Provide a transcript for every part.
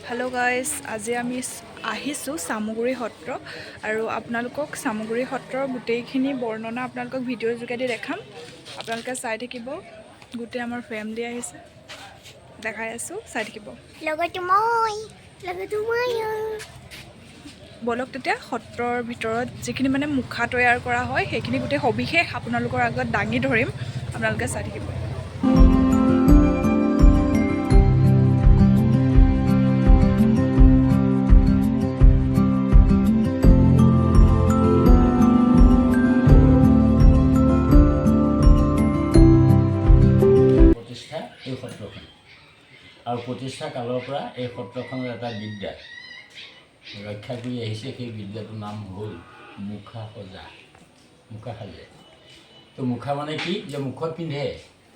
Hello' guys, আজি আমি আহিছোঁ চামগুৰি সত্ৰ আৰু আপোনালোকক চামগুৰি সত্ৰৰ গোটেইখিনি বৰ্ণনা আপোনালোকক ভিডিঅ'ৰ যোগেদি দেখাম। আপোনালোকে চাই থাকিব। গোটেই আমাৰ ফেমিলি আহিছে, দেখাই আছোঁ, চাই থাকিব। বলক তেতিয়া সত্ৰৰ ভিতৰত যিখিনি মানে মুখা তৈয়াৰ কৰা হয় সেইখিনি গোটেই সবিশেষ আপোনালোকৰ আগত দাঙি ধৰিম, আপোনালোকে চাই থাকিব। এই সত্ৰখন আৰু প্ৰতিষ্ঠা কালৰ পৰা এই সত্ৰখনৰ এটা বিদ্যা ৰক্ষা কৰি আহিছে। সেই বিদ্যাটোৰ নাম হ'ল মুখা সজা, মুখা সাজে। তো মুখা মানে কি, যে মুখত পিন্ধে,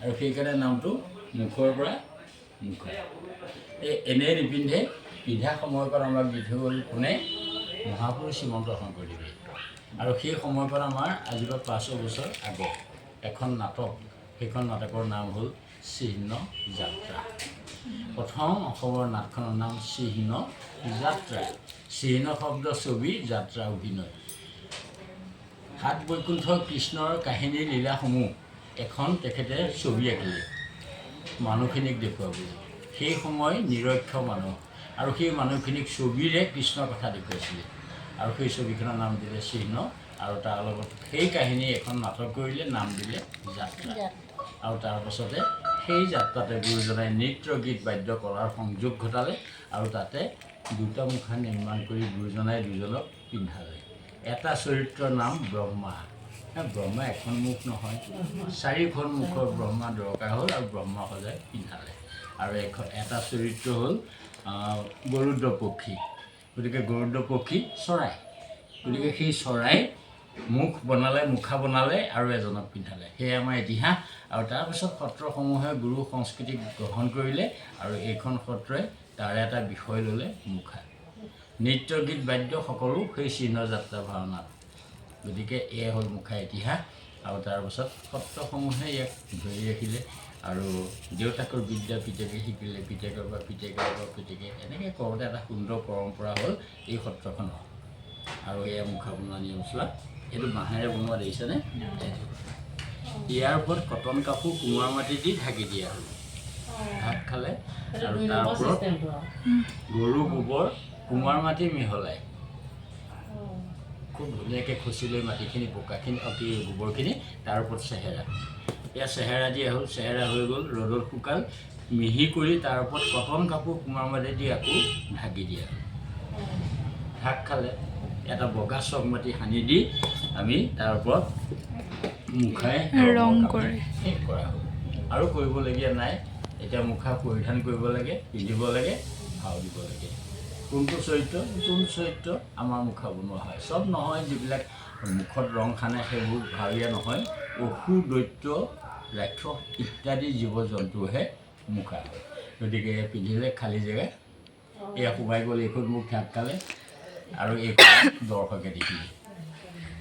আৰু সেইকাৰণে নামটো মুখৰ পৰা মুখা। এনেই নিপিন্ধে, পিন্ধা সময়ৰ পৰা আমাক দি থৈ গ'ল কোনে? মহাপুৰুষ শ্ৰীমন্ত শংকৰদেৱে। আৰু সেই সময়ৰ পৰা আমাৰ আজিৰ পৰা 500 বছৰ আগত এখন নাটক, সেইখন নাটকৰ নাম হ'ল চিহ্ন যাত্ৰা। প্ৰথম অসমৰ নাটখনৰ নাম চিহ্ন যাত্ৰা। চিহ্ন শব্দ ছবি, যাত্ৰা অভিনয়। সাত বৈকুণ্ঠ কৃষ্ণৰ কাহিনী লীলাসমূহ এখন তেখেতে ছবি আঁকিলে মানুহখিনিক দেখুৱাবলৈ। সেই সময় নিৰক্ষৰ মানুহ, আৰু সেই মানুহখিনিক ছবিৰে কৃষ্ণৰ কথা দেখুৱাইছিলে, আৰু সেই ছবিখনৰ নাম দিলে চিহ্ন, আৰু তাৰ লগত সেই কাহিনী এখন নাটক কৰিলে, নাম দিলে যাত্ৰা। আৰু তাৰপাছতে সেই যাত্ৰাতে গুৰুজনাই নৃত্য গীত বাদ্য কলাৰ সংযোগ ঘটালে, আৰু তাতে দুটা মুখা নিৰ্মাণ কৰি গুৰুজনাই দুজনক পিন্ধালে। এটা চৰিত্ৰৰ নাম ব্ৰহ্মা। ব্ৰহ্মা এখন মুখ নহয়, 4খন মুখৰ ব্ৰহ্মা দৰকাৰ হ'ল, আৰু ব্ৰহ্মা সজাই পিন্ধালে। আৰু এটা চৰিত্ৰ হ'ল গৰুড পক্ষী। গতিকে গৰুড পক্ষী চৰাই, গতিকে সেই চৰাই মুখ বনালে, মুখা বনালে, আৰু এজনক পিন্ধালে। সেয়ে আমাৰ ইতিহাস। আৰু তাৰপিছত সত্ৰসমূহে গুৰু সংস্কৃতিক গ্ৰহণ কৰিলে, আৰু এইখন সত্ৰই তাৰে এটা বিষয় ল'লে মুখা। নৃত্য গীত বাদ্য সকলো সেই চিহ্ন যাত্ৰা ভাওনাত। গতিকে এয়া হ'ল মুখা ইতিহাস। আৰু তাৰপাছত সত্ৰসমূহে ইয়াক ধৰি ৰাখিলে, আৰু দেউতাকৰ বিদ্যা পিতেকে শিকিলে, পিতেকৰ পৰা পিতেকে, এনেকৈ কৰোঁতে এটা সুন্দৰ পৰম্পৰা হ'ল এই সত্ৰখনৰ। আৰু এয়া মুখা বনোৱা নিয়ম চোৱা, এইটো বাঁহেৰে বনোৱা দেখিছেনে? ইয়াৰ ওপৰত কটন কাপোৰ কুমাৰ মাটি দি ঢাকি দিয়া হ'ল, ঢাক খালে, আৰু তাৰ ওপৰত গৰু গোবৰ কুমাৰ মাটি মিহলাই খুব ধুনীয়াকৈ খচি লৈ মাটিখিনি, বোকাখিনি, গোবৰখিনি, তাৰ ওপৰত চেহেৰা, এয়া চেহেৰা দিয়া হ'ল। চেহেৰা হৈ গ'ল, ৰ'দত শুকাল, মিহি কৰি তাৰ ওপৰত কটন কাপোৰ কুমাৰ মাটি দি আকৌ ঢাকি দিয়া হ'ল। ঢাক খালে, এটা বগা চক মাটি সানি দি আমি তাৰ ওপৰত মুখাই ৰং কৰি শেষ কৰা হ'ল। আৰু কৰিবলগীয়া নাই। এতিয়া মুখা পৰিধান কৰিব লাগে, পিন্ধিব লাগে, ভাও দিব লাগে। কোনটো চৰিত্ৰ আমাৰ মুখা বনোৱা হয়। চব নহয়, যিবিলাক মুখত ৰং সানে সেইবোৰ ভাৱৰীয়া নহয়। অসুৰ, দৈত্য, ৰাক্ষস ইত্যাদি জীৱ জন্তুহে মুখা হয়। গতিকে পিন্ধিলে খালী জেগা, এয়া সোমাই গ'ল, এইখন মুখ ঢাক খালে, আৰু এইখন দৰ্শকে দেখিলে।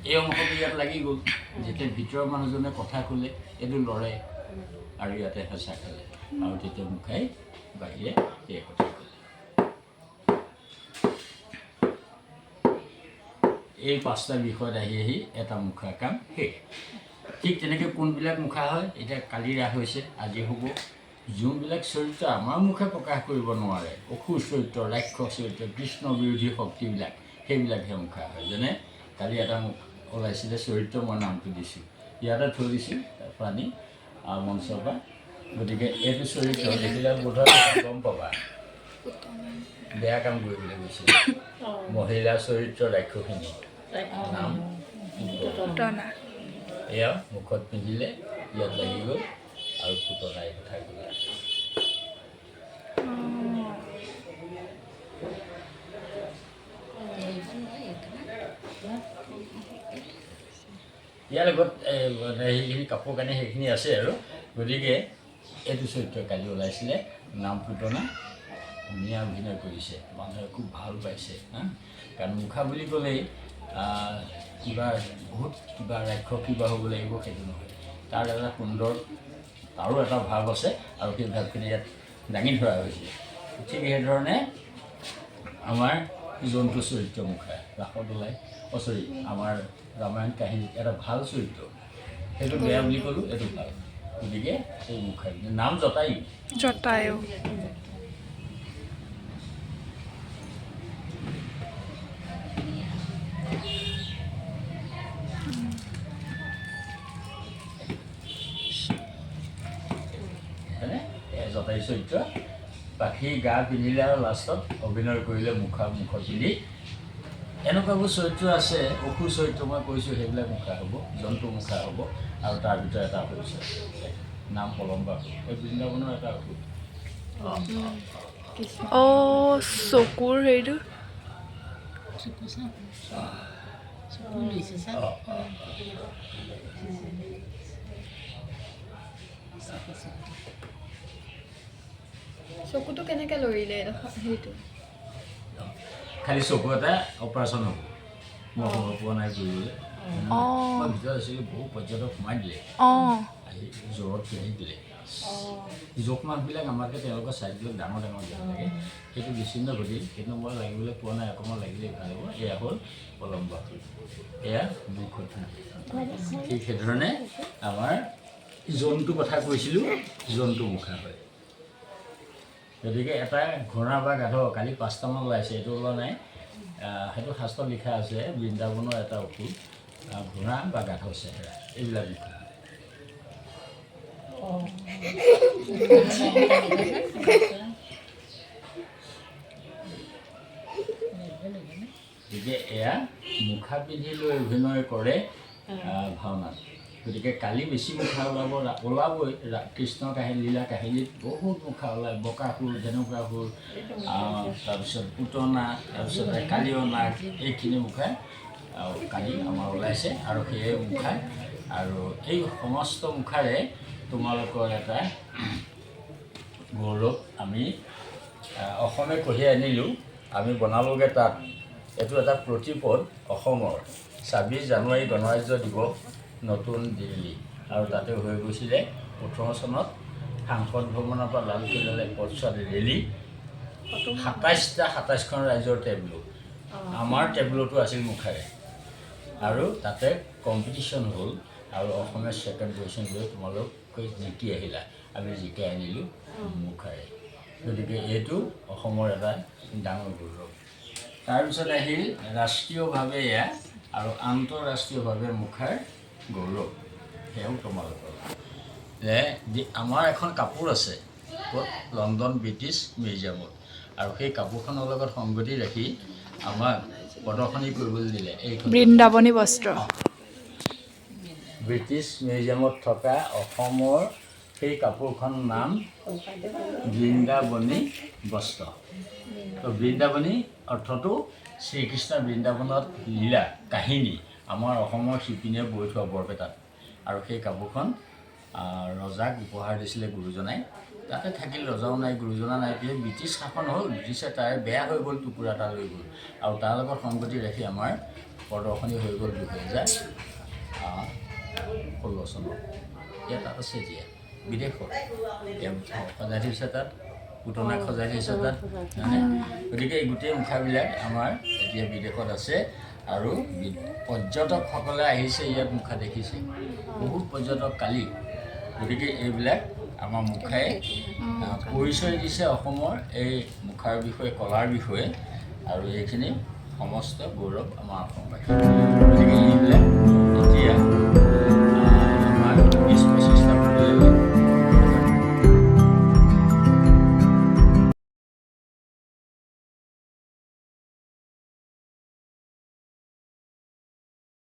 এই অংশটো ইয়াত লাগি গ'ল। যেতিয়া ভিতৰৰ মানুহজনে কথা ক'লে, এইটো লৰে, আৰু ইয়াতে হেঁচা খালে, আৰু তেতিয়া মুখাই বাহিৰে এই কথা ক'লে। এই 5টা বিষয়ত আহি এটা মুখাৰ কাম শেষ। ঠিক তেনেকৈ কোনবিলাক মুখা হয়, এতিয়া কালি ৰাস হৈছে, আজি হ'ব। যোনবিলাক চৰিত্ৰ আমাৰ মুখে প্ৰকাশ কৰিব নোৱাৰে, অসুৰ চৰিত্ৰ, ৰাক্ষস চৰিত্ৰ, কৃষ্ণ বিৰোধী শক্তিবিলাক, সেইবিলাকহে মুখা হয়। যেনে কালি এটা মুখ ওলাইছিলে চৰিত্ৰ, মই নামটো দিছোঁ, ইয়াতে থৈ দিছোঁ পানী মঞ্চৰ পৰা। গতিকে এইটো চৰিত্ৰ দেখিলে বোধহয় গম পাবা বেয়া কাম কৰিবলৈ গৈছিলে। মহিলা চৰিত্ৰ ৰাক্ষসিনী, নাম পুতনা। এয়া মুখত পিন্ধিলে, ইয়াত লাগি গ'ল, আৰু পুতনাই কথা ক'লে। ইয়াৰ লগত সেইখিনি কাপোৰ কানি সেইখিনি আছে আৰু। গতিকে এইটো চৰিত্ৰ কালি ওলাইছিলে, নাম পুতনা। ধুনীয়া অভিনয় কৰিছে, মানুহে খুব ভাল পাইছে। কাৰণ মুখা বুলি ক'লেই কিবা বহুত কিবা ৰাক্ষস কিবা হ'ব লাগিব সেইটো নহয়, তাৰ এটা সুন্দৰ, তাৰো এটা ভাৱ আছে, আৰু সেই ভাৱখিনি ইয়াত দাঙি ধৰা হৈছে। ঠিক সেইধৰণে আমাৰ জন্তু চৰিত্ৰ মুখা ৰাসত ওলাই চৰি আমাৰ ৰামায়ণ কাহিনীত এটা ভাল চৰিত্ৰ সেইটো বেয়া বুলি ক'লোঁ এইটো ভাল গতিকে এই মুখা নাম জটায়ু জটায়ু হয়নে জটায়ু চৰিত্ৰ পাখি গা পিন্ধিলে আৰু লাষ্টত অভিনয় কৰিলে মুখত পিন্ধি এনেকুৱাবোৰ চৰিত্ৰ আছে অসুৰ চৰিত্ৰ মই কৈছোঁ সেইবিলাক মুখা হ'ব জন্তু মুখা হ'ব আৰু তাৰ ভিতৰত এটা হৈছে নাম পলম্বা এই বৃন্দাবনৰ এটা অসুৰ চকুৰ হেৰিটো চকুটো কেনেকৈ লৰিলে সেইটো খালি চকু এটা অপাৰেশ্যন হ'ব মই সময় পোৱা নাই কৰিবলৈ মই ভিতৰত আছিলোঁ বহু পৰ্যটক সোমাই দিলে আহি জ্বৰত কিনি দিলে জোক মাছবিলাক আমাকে তেওঁলোকৰ চাইজবিলাক ডাঙৰ ডাঙৰ দিয়া লাগে সেইটো বিচ্ছিন্ন ঘটিল কিন্তু মই লাগিবলৈ পোৱা নাই অকণমান লাগিলে ভাল হ'ব এয়া হ'ল পলম্বা এয়া মুখ ঠিক সেইধৰণে আমাৰ জন্তু কথা কৈছিলোঁ জন্তু মুখা হয় গতিকে এটা ঘোঁৰা বা গাধ কালি 5টামান ওলাইছে এইটো ওলোৱা নাই সেইটো শাস্ত্ৰত লিখা আছে বৃন্দাবনৰ এটা অসুৰ ঘোঁৰা বা গাধ চেহেৰা এইবিলাক লিখা গতিকে এয়া মুখা পিন্ধি লৈ অভিনয় কৰে ভাওনাত গতিকে কালি বেছি মুখা ওলাবই কৃষ্ণ কাহিনী লীলা কাহিনীত বহুত মুখা ওলায় বকাসুৰ ধেনুকাসুৰ তাৰপিছত পুতনা তাৰপিছতে কালীয় নাগ এইখিনি মুখা কালি আমাৰ ওলাইছে আৰু সেই মুখা আৰু এই সমস্ত মুখাৰে তোমালোকৰ এটা গৌৰৱ আমি অসমে কঢ়িয়াই আনিলোঁ আমি বনালোগৈ তাত এইটো এটা প্ৰতিপদ অসমৰ 26 জানুৱাৰী গণৰাজ্য দিৱস নতুন দিল্লী আৰু তাতে হৈ গৈছিলে 18 চনত সাংসদ ভৱনৰ পৰা লালকিল্লালৈ পথছোৱাত ৰেলী 27খন ৰাজ্যৰ টেবলো আমাৰ টেবলোটো আছিল মুখাৰে আৰু তাতে কম্পিটিশ্যন হ'ল আৰু অসমে ছেকেণ্ড পজিশ্যন লৈ তোমালোক জিকি আহিলা আমি জিকাই আনিলোঁ মুখাৰে গতিকে এইটো অসমৰ এটা ডাঙৰ গৌৰৱ তাৰপিছত আহিল ৰাষ্ট্ৰীয়ভাৱে এয়া আৰু আন্তঃৰাষ্ট্ৰীয়ভাৱে মুখাৰ গৌৰৱ সেয়াও তোমালোকৰ যে আমাৰ এখন কাপোৰ আছে ক'ত লণ্ডন ব্ৰিটিছ মিউজিয়ামত আৰু সেই কাপোৰখনৰ লগত সংগতি ৰাখি আমাক প্ৰদৰ্শনী কৰিবলৈ দিলে এইখন বৃন্দাবনী বস্ত্ৰ ব্ৰিটিছ মিউজিয়ামত থকা অসমৰ সেই কাপোৰখনৰ নাম বৃন্দাবনী বস্ত্ৰ তো বৃন্দাবনী অৰ্থটো শ্ৰীকৃষ্ণ বৃন্দাবনত লীলা কাহিনী আমাৰ অসমৰ শিপিনীয়ে বৈ থোৱা বৰপেটাত আৰু সেই কাপোৰখন ৰজাক উপহাৰ দিছিলে গুৰুজনাই তাতে থাকিল ৰজাও নাই গুৰুজনা নাই পিছত ব্ৰিটিছ শাসন হ'ল ব্ৰিটিছে তাৰে বেয়া হৈ গ'ল টুকুৰা এটা লৈ গ'ল আৰু তাৰ লগত সংগতি ৰাখি আমাৰ প্ৰদৰ্শনী হৈ গ'ল 2016 চনত ইয়াত তাত আছে এতিয়া বিদেশত সজাই থৈছে তাত পুতনাক সজাই থৈছে তাত গতিকে এই গোটেই মুখাবিলাক আমাৰ এতিয়া বিদেশত আছে আৰু পৰ্যটকসকলে আহিছে ইয়াত মুখা দেখিছে বহুত পৰ্যটক কালি গতিকে এইবিলাক আমাৰ মুখাই পৰিচয় দিছে অসমৰ এই মুখাৰ বিষয়ে কলাৰ বিষয়ে আৰু এইখিনি সমস্ত গৌৰৱ আমাৰ অসমবাসী